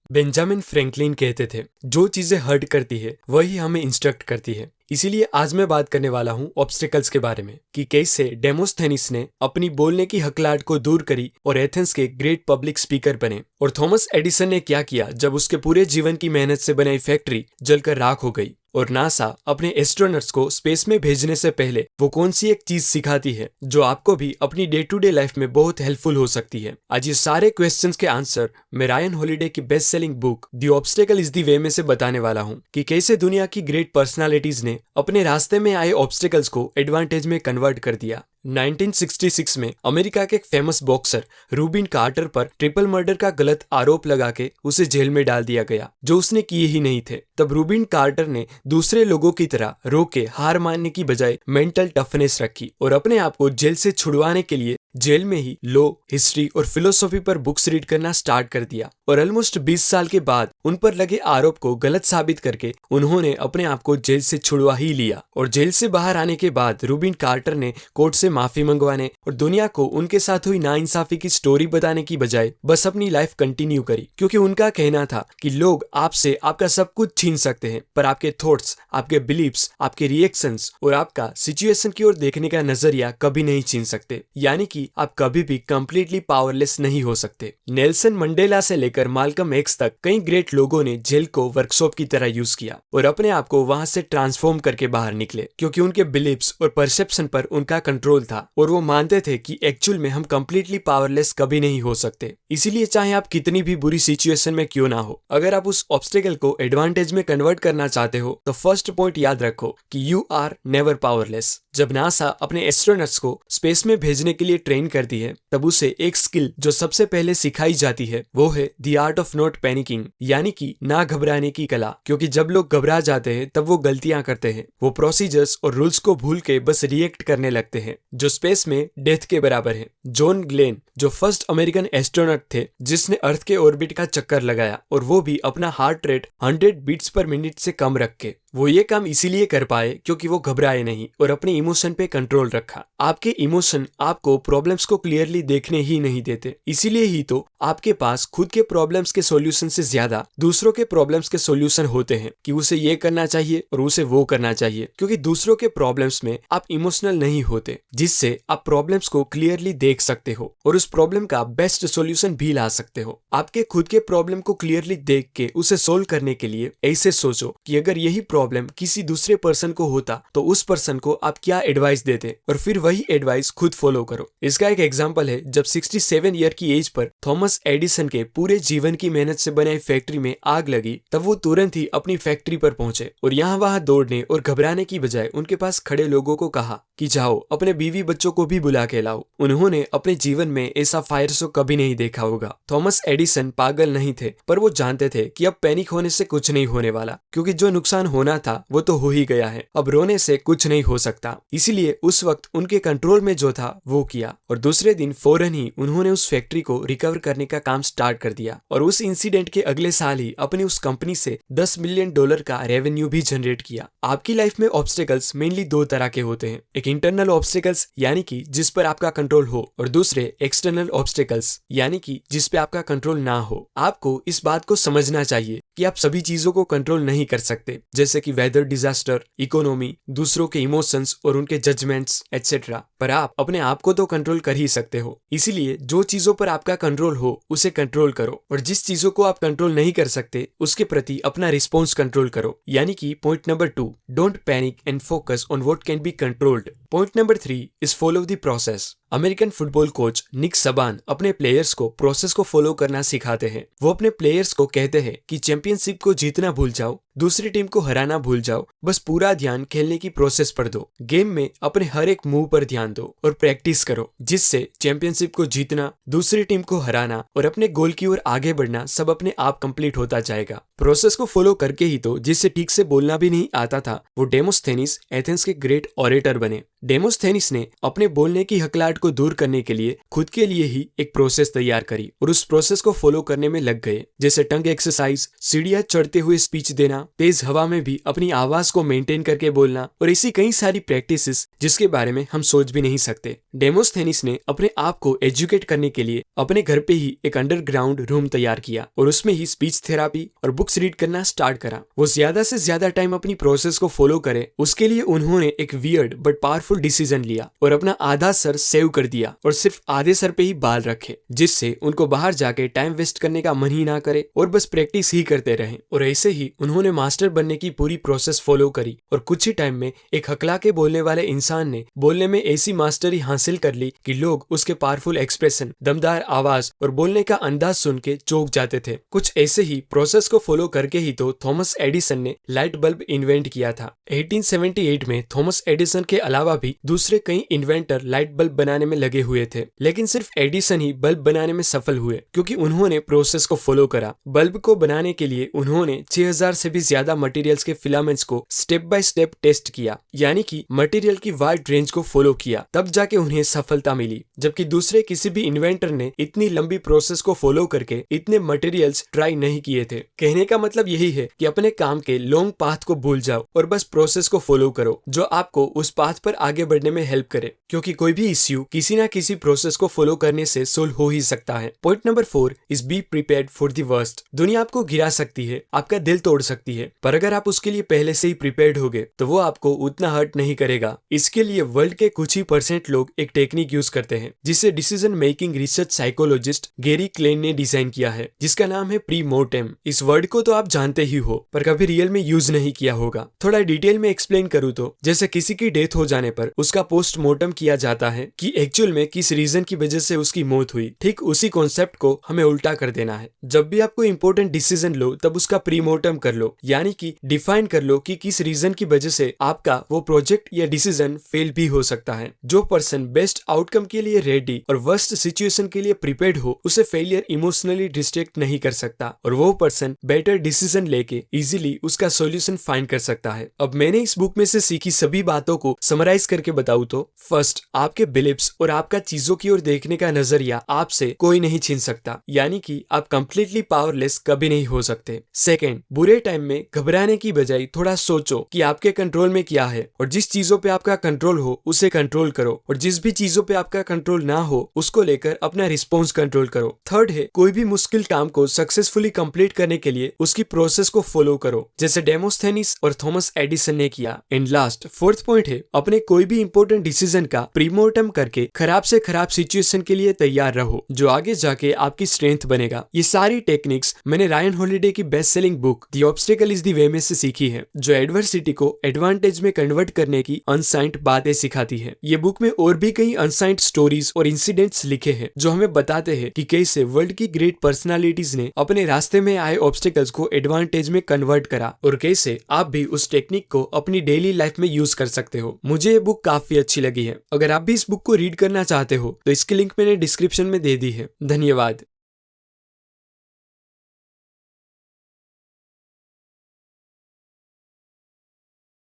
Benjamin Franklin कहते थे, जो चीजें हर्ट करती है वही हमें इंस्ट्रक्ट करती है। इसीलिए आज मैं बात करने वाला हूँ ऑब्स्टिकल्स के बारे में कि कैसे डेमोस्थेनिस ने अपनी बोलने की हकलाहट को दूर करी और एथेंस के ग्रेट पब्लिक स्पीकर बने, और थॉमस एडिसन ने क्या किया जब उसके पूरे जीवन की मेहनत से बनाई फैक्ट्री जलकर राख हो गई, और नासा अपने एस्ट्रोनॉट्स को स्पेस में भेजने से पहले वो कौन सी एक चीज सिखाती है जो आपको भी अपनी डे टू डे लाइफ में बहुत हेल्पफुल हो सकती है। आज ये सारे क्वेश्चंस के आंसर मैं रायन हॉलिडे की best selling book the obstacle is the way में से बताने वाला हूँ कि कैसे दुनिया की ग्रेट पर्सनालिटीज ने अपने रास्ते में आए ऑब्स्टेकल्स को एडवांटेज में कन्वर्ट कर दिया। 1966 में अमेरिका के एक फेमस बॉक्सर रूबिन कार्टर पर ट्रिपल मर्डर का गलत आरोप लगा के उसे जेल में डाल दिया गया, जो उसने किए ही नहीं थे। तब रूबिन कार्टर ने दूसरे लोगों की तरह रो के हार मानने की बजाय मेंटल टफनेस रखी और अपने आप को जेल से छुड़वाने के लिए जेल में ही लॉ, हिस्ट्री और फिलोसॉफी पर बुक्स रीड करना स्टार्ट कर दिया। और ऑलमोस्ट 20 साल के बाद उन पर लगे आरोप को गलत साबित करके उन्होंने अपने आप को जेल से छुड़वा ही लिया। और जेल से बाहर आने के बाद रूबिन कार्टर ने कोर्ट से माफी मंगवाने और दुनिया को उनके साथ हुई नाइंसाफी की स्टोरी बताने की बजाय बस अपनी लाइफ कंटिन्यू करी, क्योंकि उनका कहना था कि लोग आपसे आपका सब कुछ छीन सकते हैं पर आपके थॉट्स, आपके बिलीव्स, आपके रिएक्शंस और आपका सिचुएशन की ओर देखने का नजरिया कभी नहीं छीन सकते। यानी कि आप कभी भी कंप्लीटली पावरलेस नहीं हो सकते। नेल्सन मंडेला से लेकर माल्कम एक्स तक कई ग्रेट लोगों ने जेल को वर्कशॉप की तरह यूज किया और अपने आप को वहां से ट्रांसफॉर्म करके बाहर निकले, क्योंकि उनके बिलीव्स और परसेप्शन पर उनका कंट्रोल था और वो मानते थे कि एक्चुअल में हम कंप्लीटली पावरलेस कभी नहीं हो सकते। इसीलिए चाहे आप कितनी भी बुरी सिचुएशन में क्यों ना हो, अगर आप उस ऑब्स्टेकल को एडवांटेज में कन्वर्ट करना चाहते हो तो फर्स्ट पॉइंट याद रखो कि यू आर नेवर पावरलेस। जब नासा अपने एस्ट्रोनॉट्स को स्पेस में भेजने के लिए ट्रेन करती है तब उसे एक स्किल जो सबसे पहले सिखाई जाती है वो है the art of not panicking, यानी कि ना घबराने की कला। क्योंकि जब लोग घबरा जाते हैं तब वो गलतियां करते हैं, वो प्रोसीजर्स और रूल्स को भूल के बस रिएक्ट करने लगते हैं, जो स्पेस में डेथ के बराबर है। जॉन ग्लेन जो फर्स्ट अमेरिकन एस्ट्रोनॉट थे जिसने अर्थ के ऑर्बिट का चक्कर लगाया, और वो भी अपना heart rate 100 beats per minute से कम रख के। वो ये काम इसीलिए कर पाए क्योंकि वो घबराए नहीं और अपने इमोशन पे कंट्रोल रखा। आपके इमोशन आपको प्रॉब्लम्स को क्लियरली देखने ही नहीं देते, इसीलिए ही तो आपके पास खुद के प्रॉब्लम्स के सॉल्यूशन से ज्यादा दूसरों के प्रॉब्लम्स के सॉल्यूशन होते हैं कि उसे ये करना चाहिए और उसे वो करना चाहिए, क्योंकि दूसरों के प्रॉब्लम्स में आप इमोशनल नहीं होते, जिससे आप प्रॉब्लम्स को क्लियरली देख सकते हो और उस प्रॉब्लम का बेस्ट सॉल्यूशन भी ला सकते हो। आपके खुद के प्रॉब्लम को क्लियरली देख के उसे सोल्व करने के लिए ऐसे सोचो कि अगर यही प्रॉब्लम किसी दूसरे पर्सन को होता तो उस पर्सन को आप क्या एडवाइस देते, और फिर वही एडवाइस खुद फॉलो करो। इसका एक एग्जांपल है, जब 67 ईयर की एज पर थॉमस एडिसन के पूरे जीवन की मेहनत से बनाई फैक्ट्री में आग लगी, तब वो तुरंत ही अपनी फैक्ट्री पर पहुंचे और यहाँ वहां दौड़ने और घबराने की बजाय उनके पास खड़े लोगों को कहा कि जाओ अपने बीवी बच्चों को भी बुला के लाओ। उन्होंने अपने जीवन में ऐसा फायर शो कभी नहीं देखा होगा। थॉमस एडिसन पागल नहीं थे, पर वो जानते थे कि अब पैनिक होने से कुछ नहीं होने वाला, क्योंकि जो नुकसान होना था वो तो हो ही गया है, अब रोने से कुछ नहीं हो सकता। इसीलिए उस वक्त उनके कंट्रोल में जो था वो किया, और दूसरे दिन फौरन ही उन्होंने उस फैक्ट्री को रिकवर करने का काम स्टार्ट कर दिया, और उस इंसिडेंट के अगले साल ही अपनी उस कंपनी से $10 मिलियन का रेवेन्यू भी जनरेट किया। आपकी लाइफ में ऑब्स्टेकल्स मेनली दो तरह के होते हैं, एक इंटरनल ऑब्स्टेकल्स यानी कि जिस पर आपका कंट्रोल हो, और दूसरे एक्सटर्नल ऑब्स्टेकल्स यानी कि जिस पे आपका कंट्रोल ना हो। आपको इस बात को समझना चाहिए कि आप सभी चीजों को कंट्रोल नहीं कर सकते, जैसे कि वेदर डिजास्टर, इकोनॉमी, दूसरों के इमोशंस और उनके जजमेंट्स एटसेट्रा, पर आप अपने आप को तो कंट्रोल कर ही सकते हो। इसीलिए जो चीजों पर आपका कंट्रोल हो उसे कंट्रोल करो, और जिस चीजों को आप कंट्रोल नहीं कर सकते उसके प्रति अपना रिस्पॉन्स कंट्रोल करो। यानी कि point number 2, don't panic and focus on what can be controlled. Point number 3 is follow the process. American football coach Nick Saban अपने प्लेयर्स को प्रोसेस को फॉलो करना सिखाते हैं। वो अपने प्लेयर्स को कहते हैं कि चैंपियनशिप को जीतना भूल जाओ, दूसरी टीम को हराना भूल जाओ, बस पूरा ध्यान खेलने की प्रोसेस पर दो। गेम में अपने हर एक मूव पर ध्यान दो और प्रैक्टिस करो, जिससे चैंपियनशिप को जीतना, दूसरी टीम को हराना और अपने गोल की ओर आगे बढ़ना सब अपने आप कंप्लीट होता जाएगा। प्रोसेस को फॉलो करके ही तो जिससे ठीक से बोलना भी नहीं आता था वो डेमोस्थेनिस एथेंस के ग्रेट ऑरेटर बने। डेमोस्थेनिस ने अपने बोलने की हकलाहट को दूर करने के लिए खुद के लिए ही एक प्रोसेस तैयार करी और उस प्रोसेस को फॉलो करने में लग गए, जैसे टंग एक्सरसाइज, सीढ़ियां चढ़ते हुए स्पीच देना, तेज हवा में भी अपनी आवाज को मेंटेन करके बोलना और ऐसी कई सारी प्रैक्टिसेस जिसके बारे में हम सोच भी नहीं सकते। डेमोस्थेनिस ने अपने आप को एजुकेट करने के लिए अपने घर पे ही एक अंडरग्राउंड रूम तैयार किया और उसमें ही स्पीच थेरापी और बुक्स रीड करना स्टार्ट करा। वो ज्यादा से ज्यादा टाइम अपनी प्रोसेस को फॉलो करे, उसके लिए उन्होंने एक वियर्ड बट पावरफुल डिसीजन लिया और अपना आधा सर सेव कर दिया और सिर्फ आधे सर पे ही बाल रखे, जिससे उनको बाहर जाके टाइम वेस्ट करने का मन ही ना करे और बस प्रैक्टिस ही करते रहे। और ऐसे ही उन्होंने मास्टर बनने की पूरी प्रोसेस फॉलो करी और कुछ ही टाइम में एक हकला के बोलने वाले इंसान ने बोलने में ऐसी मास्टरी हासिल कर ली कि लोग उसके पावरफुल एक्सप्रेशन, दमदार आवाज और बोलने का अंदाज सुन के चौंक जाते थे। कुछ ऐसे ही प्रोसेस को फॉलो करके ही तो थॉमस एडिसन ने लाइट बल्ब इन्वेंट किया था। 1878 में थॉमस एडिसन के अलावा भी दूसरे कई इन्वेंटर लाइट बल्ब बनाने में लगे हुए थे, लेकिन सिर्फ एडिसन ही बल्ब बनाने में सफल हुए क्योंकि उन्होंने प्रोसेस को फॉलो करा। बल्ब को बनाने के लिए उन्होंने 6000 से भी ज्यादा मटेरियल्स के फिलामेंट्स को स्टेप बाय स्टेप टेस्ट किया, यानी कि मटेरियल की वाइड रेंज को फॉलो किया, तब जाके उन्हें सफलता मिली। जबकि दूसरे किसी भी इन्वेंटर ने इतनी लंबी प्रोसेस को फॉलो करके इतने मटेरियल्स ट्राई नहीं किए थे। कहने का मतलब यही है कि अपने काम के लॉन्ग पाथ को भूल जाओ और बस प्रोसेस को फॉलो करो जो आपको उस पाथ पर आगे बढ़ने में हेल्प करे, क्योंकि कोई भी इश्यू किसी ना किसी प्रोसेस को फॉलो करने से सोल्व हो ही सकता है। Point number 4 is be prepared for the worst. दुनिया आपको गिरा सकती है, आपका दिल तोड़ सकती है, पर अगर आप उसके लिए पहले से ही प्रिपेयर्ड होगे तो वो आपको उतना हर्ट नहीं करेगा। इसके लिए वर्ल्ड के कुछ ही % लोग एक टेक्निक यूज करते हैं जिसे decision making research psychologist Gary Klein ने डिजाइन किया है, जिसका नाम है प्री मोर्टेम। इस वर्ड को तो आप जानते ही हो पर कभी रियल में यूज नहीं किया होगा। थोड़ा डिटेल में एक्सप्लेन करूँ तो जैसे किसी की डेथ हो जाने पर उसका पोस्टमार्टम किया जाता है कि एक्चुअल में किस रीजन की वजह से उसकी मौत हुई, ठीक उसी कॉन्सेप्ट को हमें उल्टा कर देना है। जब भी आपको इंपॉर्टेंट डिसीजन लो तब उसका प्रीमोर्टम कर लो, यानी कि डिफाइन कर लो कि किस रीजन की वजह से आपका वो प्रोजेक्ट या डिसीजन फेल भी हो सकता है। जो पर्सन बेस्ट आउटकम के लिए रेडी और वर्स्ट सिचुएशन के लिए प्रिपेयर्ड हो उसे फेलियर इमोशनली डिस्ट्रैक्ट नहीं कर सकता और वो पर्सन बेटर डिसीजन लेके इजीली उसका सॉल्यूशन फाइंड कर सकता है। अब मैंने इस बुक में से सीखी सभी बातों को समराइज करके बताऊं तो फर्स्ट, आपके बिलीव्स और आपका चीजों की ओर देखने का नजरिया आपसे कोई नहीं छीन सकता, यानी कि आप कंप्लीटली पावरलेस कभी नहीं हो सकते। सेकंड, बुरे टाइम में घबराने की बजाय थोड़ा सोचो कि आपके कंट्रोल में क्या है और जिस चीजों पे आपका कंट्रोल हो उसे कंट्रोल करो और जिस भी चीजों पे आपका कंट्रोल ना हो उसको लेकर अपना रिस्पॉन्स कंट्रोल करो। थर्ड है, कोई भी मुश्किल काम को सक्सेसफुली कंप्लीट करने के लिए उसकी प्रोसेस को फॉलो करो, जैसे डेमोस्थेनिस और थॉमस एडिसन ने किया। एंड लास्ट, फोर्थ पॉइंट है, अपने कोई भी इंपॉर्टेंट डिसीजन का प्रीमोर्टम करके खराब से खराब सिचुएशन के लिए तैयार रहो जो आगे जाके आपकी स्ट्रेंथ बनेगा। ये सारी टेक्निक्स मैंने रायन हॉलिडे की best selling book the obstacle is the way में से सीखी है, जो एडवर्सिटी को एडवांटेज में कन्वर्ट करने की अनसाइंड बातें सिखाती है। ये बुक में और भी कई अनसाइंड स्टोरीज और इंसिडेंट्स लिखे हैं जो हमें बताते हैं कि कैसे वर्ल्ड की ग्रेट पर्सनालिटीज ने अपने रास्ते में आए ऑब्स्टेकल्स को एडवांटेज में कन्वर्ट करा और कैसे आप भी उस टेक्निक को अपनी डेली लाइफ में यूज कर सकते हो। मुझे ये बुक काफी अच्छी लगी है। अगर आप भी इस बुक को रीड करना चाहते हो तो इसकी लिंक मैंने डिस्क्रिप्शन में दे दी है। धन्यवाद।